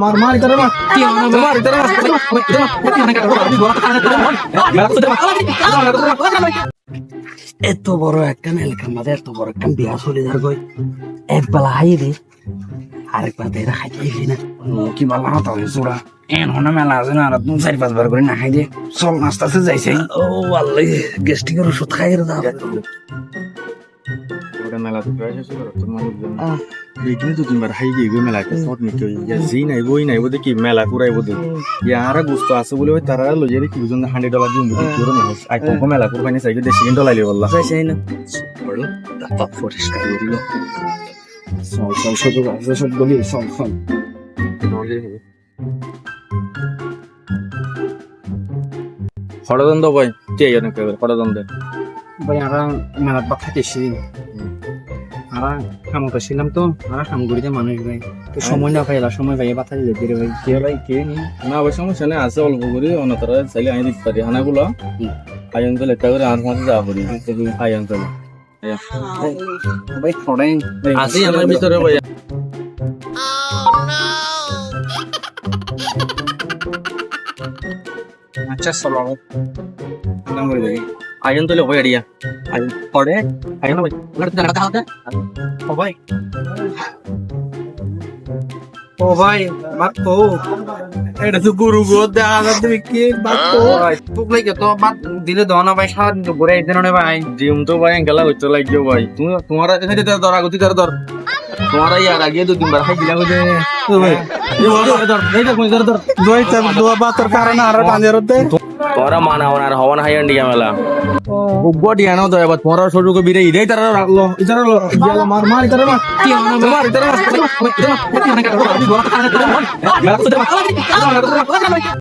মার মার ইতারে মার কি মার ইতারে মার এত বড় একটা এলাকার মাঝে এত বড় একটা বিয়া চলে যার গই একবেলা হাই রে আরেকবার দেরা খাইতে না কি ভালো না তাহলে চূড়া এন হনা মেলা আছে না আর তুমি 4-5 বার করে না খাই দে চল নাস্তাতে যাইছে ও আল্লাহ গ্যাস্ট্রিকের ওষুধ খাই রে দাও ওটা মেলা তো প্রায় শেষ হলো তোর মানুষজন এইখানে তো তিনবার হাই গিয়ে গিয়ে মেলা শর্ট নিতে ইয়া জি নাইবো দেখি মেলা কুরাইবো দেখি ইয়ারা গুস্ত আছে বলে ওই তারা লইয়া দেখি বুঝুন $100 দিন বুঝি পুরো না আই তো মেলা কুরবানি চাই দেশি কিন ডলাইলে বললা যাই না বড় দাঁত পরিষ্কার করিল সব সব গলি সব হরদন্দ ভাই কে অনেক হরদন্দ ভাই আমরা মেলা বা খাইতেছি আমরা কাম করছিলাম তো আমরা কাম করি মানুষ ভাই তো সময় না পাইলা সময় ভাই বাতা যেতে রে ভাই কে ভাই কে নি না অবশ্য সমস্যা নেই আছে অল্প করে অন্যতরা চাইলে আনি দিতে পারি হানাগুলো আই অঞ্চল একটা করে আর মাঝে যাওয়া করি আই অঞ্চল ভাই থোড়াই আছে আমার ভিতরে ভাই আচ্ছা চলো নাম করে দেখি আই অঞ্চল হয়ে আড়িয়া আই পড়ে আই না ভাই ওটা দেখা দাও ও ভাই ও ভাই বাত তো এটা তো গুরু গো দেখা যাচ্ছে কি বাত তো তুকলে কে তো বাত দিলে দাও না ভাই সারা দিন তো ঘুরে আইতে না ভাই জিম তো ভাই গেলা হইতো লাগিও ভাই তুমি তোমারা এখানে ধর আগতি ধর তোমারা ইয়ার আগে তো তিনবার খাই দিলা কইতে ও ভাই ধর এই দেখ ধর দুই চার দুয়া বাতর কারণে আর পাঁজেরতে তোরা মানাও না আর হওয়ান হাই আন্ডিয়া মেলা বডি আনো তো এবার তোমার শরীরকে বিরে ইদেই তারা রাখলো ইতারা ইয়ালা মার মার ইতারে মার কি মার ইতারা মার